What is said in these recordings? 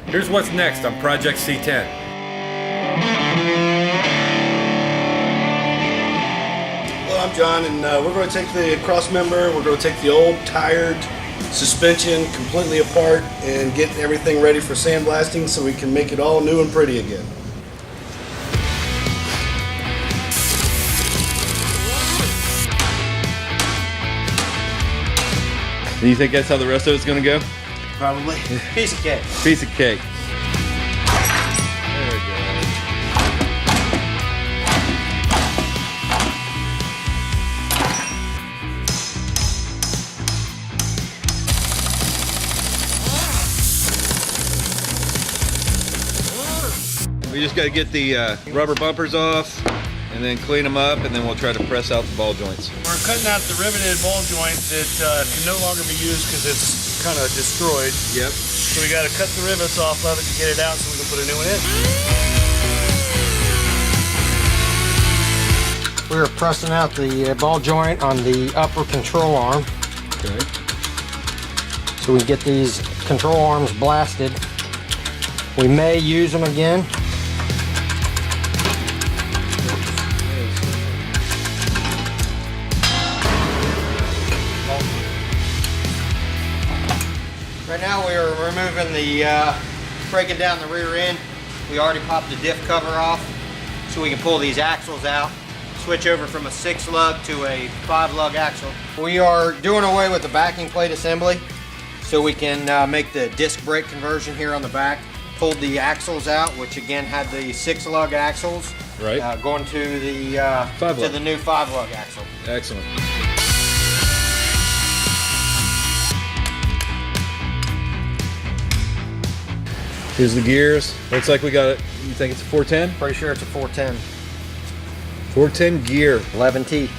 Here's what's next on Project C10. Hello, I'm John, and we're going to take the cross member, we're going to take the old tired suspension completely apart and get everything ready for sandblasting so we can make it all new and pretty again. Do you think that's how the rest of it's gonna go? Probably. Piece of cake. Piece of cake. There we go. We just got to get the rubber bumpers off and then clean them up, and then we'll try to press out the ball joints. We're cutting out the riveted ball joint that can no longer be used because it's kind of destroyed. Yep. So we got to cut the rivets off of it to get it out so we can put a new one in. We are pressing out the ball joint on the upper control arm. Okay. So we get these control arms blasted. We may use them again. Right now we are removing the, breaking down the rear end. We already popped the diff cover off so we can pull these axles out, switch over from a 6-lug to a 5-lug axle. We are doing away with the backing plate assembly so we can make the disc brake conversion here on the back. Pulled the axles out, which again had the 6-lug axles, Right. going to the new 5-lug axle. Excellent. Here's the gears. Looks like we got it. You think it's a 410? Pretty sure it's a 410. 410 gear. 11T.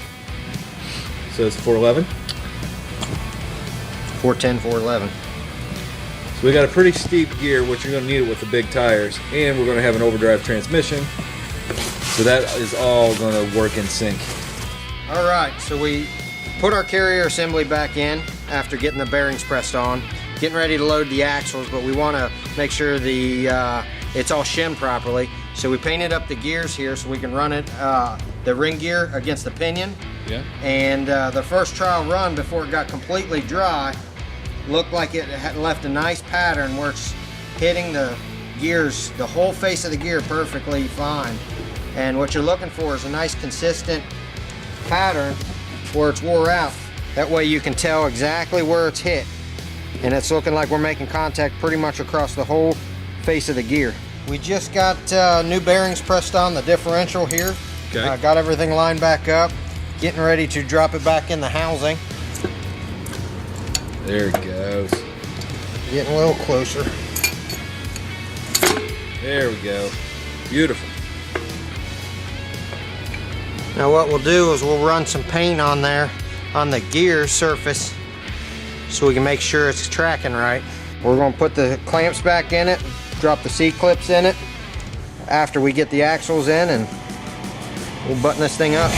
So it's 411. 410, 411. So we got a pretty steep gear, which you're going to need it with the big tires, and we're going to have an overdrive transmission. So that is all going to work in sync. All right, so we put our carrier assembly back in after getting the bearings pressed on, getting ready to load the axles, but we want to make sure it's all shimmed properly. So we painted up the gears here so we can run it, the ring gear against the pinion. Yeah. And the first trial run before it got completely dry looked like it had left a nice pattern where it's hitting the gears, the whole face of the gear perfectly fine. And what you're looking for is a nice consistent pattern where it's wore out. That way you can tell exactly where it's hit. And it's looking like we're making contact pretty much across the whole face of the gear. We just got new bearings pressed on the differential here. Okay. Got everything lined back up. Getting ready to drop it back in the housing. There it goes. Getting a little closer. There we go. Beautiful. Now what we'll do is we'll run some paint on there on the gear surface so we can make sure it's tracking right. We're going to put the clamps back in it, drop the C-clips in it after we get the axles in, and we'll button this thing up.